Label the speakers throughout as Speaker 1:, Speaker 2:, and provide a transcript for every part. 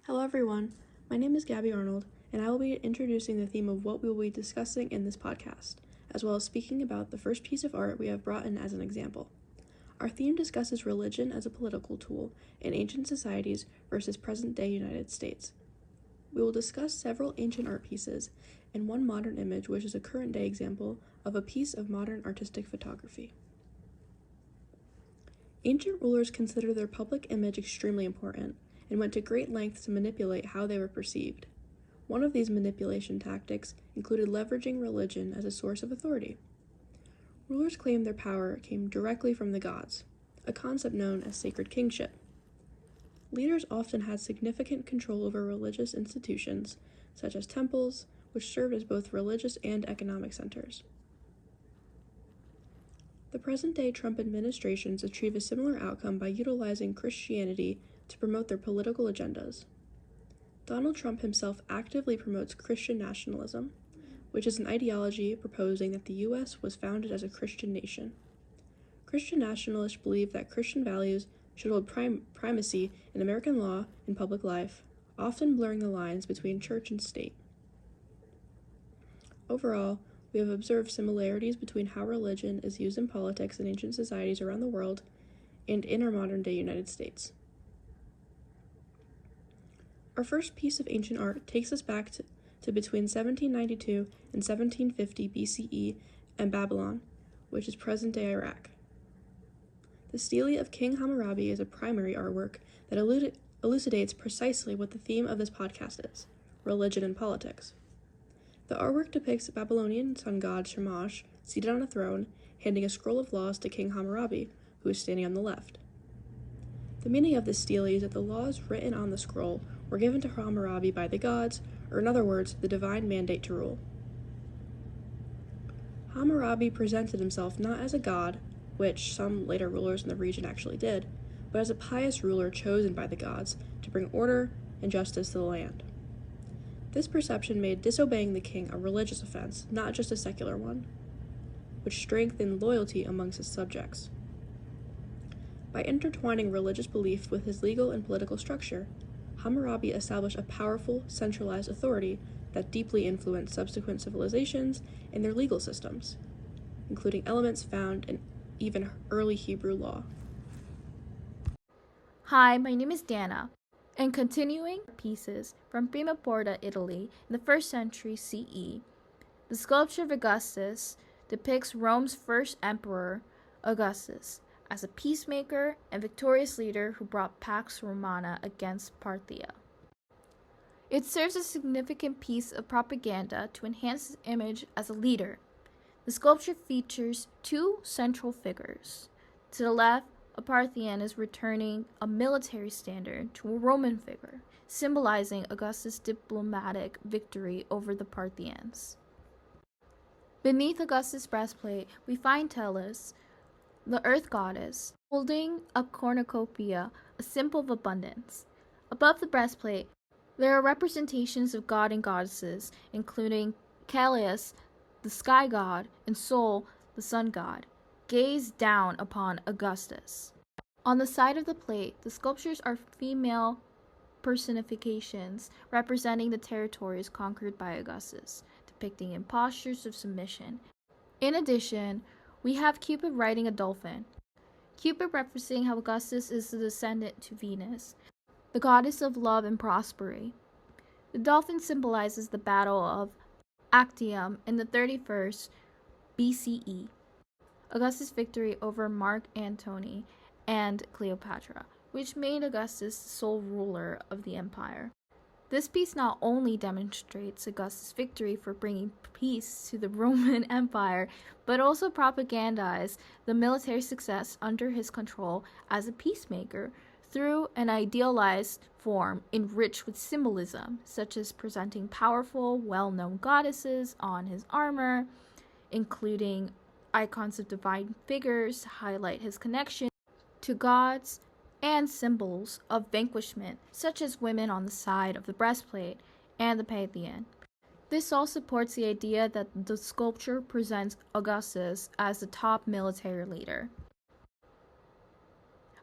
Speaker 1: Hello everyone, my name is Gabby Arnold, and I will be introducing the theme of what we will be discussing in this podcast, as well as speaking about the first piece of art we have brought in as an example. Our theme discusses religion as a political tool in ancient societies versus present-day United States. We will discuss several ancient art pieces and one modern image which is a current-day example of a piece of modern artistic photography. Ancient rulers considered their public image extremely important, and went to great lengths to manipulate how they were perceived. One of these manipulation tactics included leveraging religion as a source of authority. Rulers claimed their power came directly from the gods, a concept known as sacred kingship. Leaders often had significant control over religious institutions, such as temples, which served as both religious and economic centers. The present-day Trump administrations achieve a similar outcome by utilizing Christianity to promote their political agendas. Donald Trump himself actively promotes Christian nationalism, which is an ideology proposing that the U.S. was founded as a Christian nation. Christian nationalists believe that Christian values should hold primacy in American law and public life, often blurring the lines between church and state. Overall, we have observed similarities between how religion is used in politics in ancient societies around the world and in our modern-day United States. Our first piece of ancient art takes us back to between 1792 and 1750 BCE and Babylon, which is present-day Iraq. The stele of King Hammurabi is a primary artwork that elucidates precisely what the theme of this podcast is: religion and politics. The artwork depicts Babylonian sun god Shamash seated on a throne, handing a scroll of laws to King Hammurabi, who is standing on the left. The meaning of this stele is that the laws written on the scroll were given to Hammurabi by the gods, or in other words, the divine mandate to rule. Hammurabi presented himself not as a god, which some later rulers in the region actually did, but as a pious ruler chosen by the gods to bring order and justice to the land. This perception made disobeying the king a religious offense, not just a secular one, which strengthened loyalty amongst his subjects. By intertwining religious belief with his legal and political structure, Hammurabi established a powerful, centralized authority that deeply influenced subsequent civilizations and their legal systems, including elements found in even early Hebrew law.
Speaker 2: Hi, my name is Dana, and continuing pieces from Prima Porta, Italy, in the 1st century CE, the sculpture of Augustus depicts Rome's first emperor, Augustus, as a peacemaker and victorious leader who brought Pax Romana against Parthia. It serves as a significant piece of propaganda to enhance his image as a leader. The sculpture features two central figures. To the left, a Parthian is returning a military standard to a Roman figure, symbolizing Augustus' diplomatic victory over the Parthians. Beneath Augustus' breastplate, we find Tellus, the earth goddess, holding a cornucopia, a symbol of abundance. Above the breastplate, there are representations of god and goddesses, including Callias, the sky god, and Sol, the sun god, gaze down upon Augustus. On the side of the plate, the sculptures are female personifications representing the territories conquered by Augustus, depicting in postures of submission. In addition, we have Cupid riding a dolphin. Cupid referencing how Augustus is the descendant to Venus, the goddess of love and prosperity. The dolphin symbolizes the battle of Actium in the 31st BCE, Augustus' victory over Mark Antony and Cleopatra, which made Augustus the sole ruler of the empire. This piece not only demonstrates Augustus' victory for bringing peace to the Roman Empire, but also propagandized the military success under his control as a peacemaker through an idealized form enriched with symbolism, such as presenting powerful, well-known goddesses on his armor, including icons of divine figures to highlight his connection to gods, and symbols of vanquishment, such as women on the side of the breastplate and the Pantheon. This all supports the idea that the sculpture presents Augustus as the top military leader.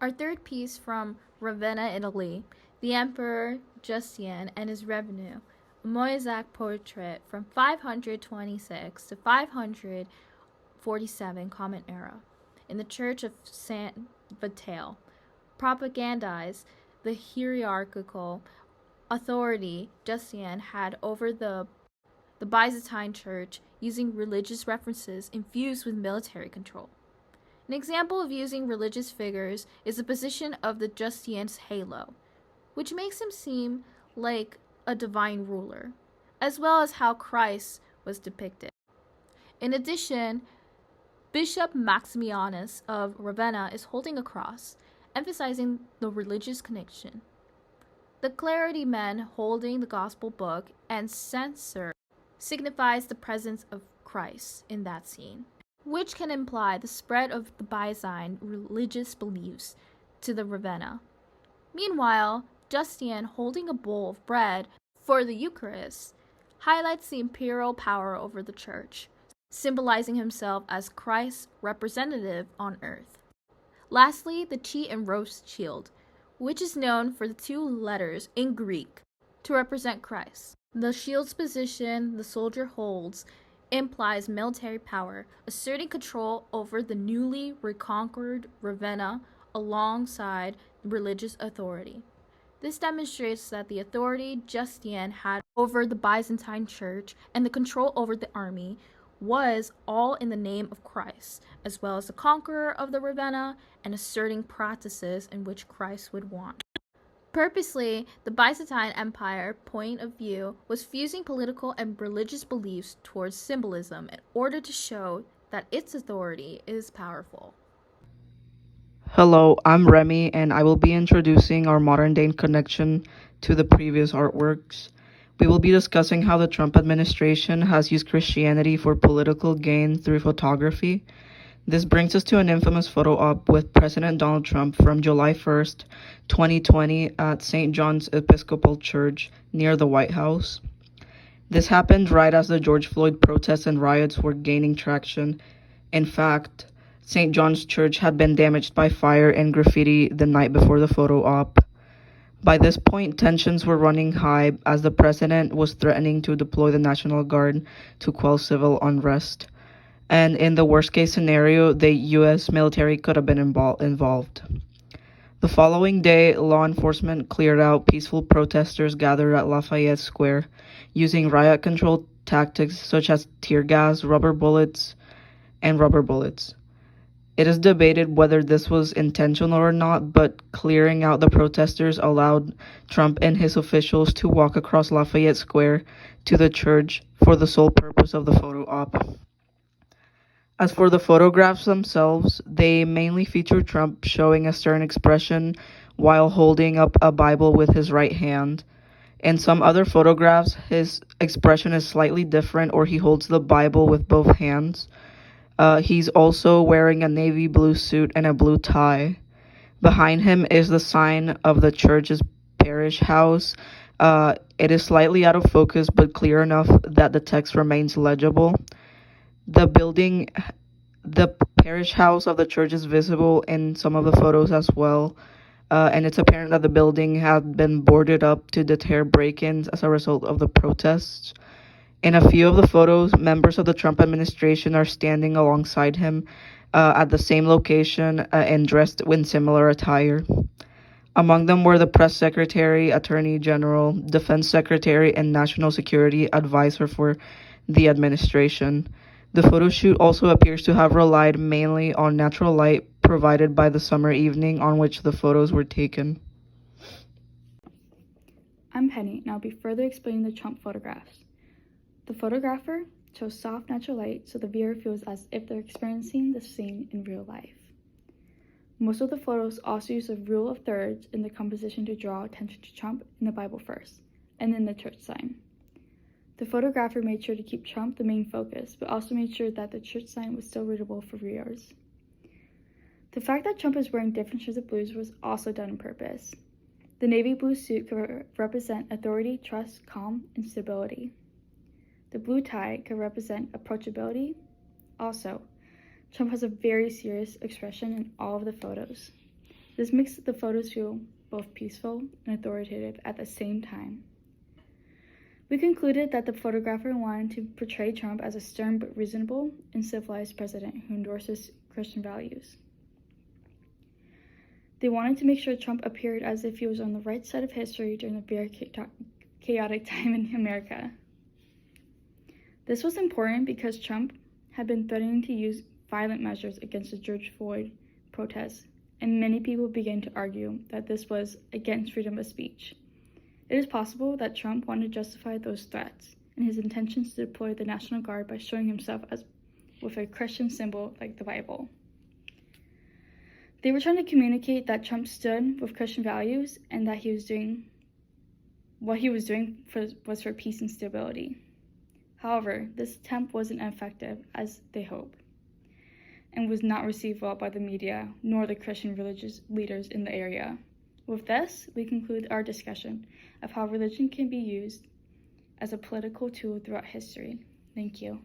Speaker 2: Our third piece from Ravenna, Italy, the Emperor Justinian and his revenue, a mosaic portrait from 526 to 547 Common Era, in the Church of St. Vital, propagandized the hierarchical authority Justinian had over the Byzantine Church, using religious references infused with military control. An example of using religious figures is the position of the Justinian's halo, which makes him seem like a divine ruler, as well as how Christ was depicted. In addition, Bishop Maximianus of Ravenna is holding a cross, emphasizing the religious connection. The clergyman holding the gospel book and censer signifies the presence of Christ in that scene, which can imply the spread of the Byzantine religious beliefs to the Ravenna. Meanwhile, Justinian holding a bowl of bread for the Eucharist highlights the imperial power over the church, symbolizing himself as Christ's representative on earth. Lastly, the cheat and roast shield, which is known for the two letters in Greek to represent Christ. The shield's position the soldier holds implies military power, asserting control over the newly reconquered Ravenna alongside religious authority. This demonstrates that the authority Justinian had over the Byzantine Church and the control over the army was all in the name of Christ, as well as the conqueror of the Ravenna and asserting practices in which Christ would want. Purposely, the Byzantine Empire point of view was fusing political and religious beliefs towards symbolism in order to show that its authority is powerful.
Speaker 3: Hello, I'm Remy, and I will be introducing our modern-day connection to the previous artworks. We will be discussing how the Trump administration has used Christianity for political gain through photography. This brings us to an infamous photo op with President Donald Trump from July 1st, 2020 at St. John's Episcopal Church near the White House. This happened right as the George Floyd protests and riots were gaining traction. In fact, St. John's Church had been damaged by fire and graffiti the night before the photo op. By this point, tensions were running high as the president was threatening to deploy the National Guard to quell civil unrest. And in the worst-case scenario, the U.S. military could have been involved. The following day, law enforcement cleared out peaceful protesters gathered at Lafayette Square, using riot control tactics such as tear gas, rubber bullets. It is debated whether this was intentional or not, but clearing out the protesters allowed Trump and his officials to walk across Lafayette Square to the church for the sole purpose of the photo op. As for the photographs themselves, they mainly feature Trump showing a stern expression while holding up a Bible with his right hand. In some other photographs, his expression is slightly different, or he holds the Bible with both hands. He's also wearing a navy blue suit and a blue tie. Behind him is the sign of the church's parish house. It is slightly out of focus, but clear enough that the text remains legible. The parish house of the church is visible in some of the photos as well, and it's apparent that the building had been boarded up to deter break-ins as a result of the protests. In a few of the photos, members of the Trump administration are standing alongside him at the same location and dressed in similar attire. Among them were the press secretary, attorney general, defense secretary, and national security advisor for the administration. The photo shoot also appears to have relied mainly on natural light provided by the summer evening on which the photos were taken.
Speaker 4: I'm Penny, and I'll be further explaining the Trump photographs. The photographer chose soft natural light so the viewer feels as if they're experiencing the scene in real life. Most of the photos also use the rule of thirds in the composition to draw attention to Trump and the Bible first, and then the church sign. The photographer made sure to keep Trump the main focus, but also made sure that the church sign was still readable for viewers. The fact that Trump is wearing different shades of blues was also done on purpose. The navy blue suit could represent authority, trust, calm, and stability. The blue tie could represent approachability. Also, Trump has a very serious expression in all of the photos. This makes the photos feel both peaceful and authoritative at the same time. We concluded that the photographer wanted to portray Trump as a stern but reasonable and civilized president who endorses Christian values. They wanted to make sure Trump appeared as if he was on the right side of history during a very chaotic time in America. This was important because Trump had been threatening to use violent measures against the George Floyd protests, and many people began to argue that this was against freedom of speech. It is possible that Trump wanted to justify those threats and his intentions to deploy the National Guard by showing himself as with a Christian symbol like the Bible. They were trying to communicate that Trump stood with Christian values and that what he was doing was for peace and stability. However, this attempt wasn't effective as they hoped and was not received well by the media nor the Christian religious leaders in the area. With this, we conclude our discussion of how religion can be used as a political tool throughout history. Thank you.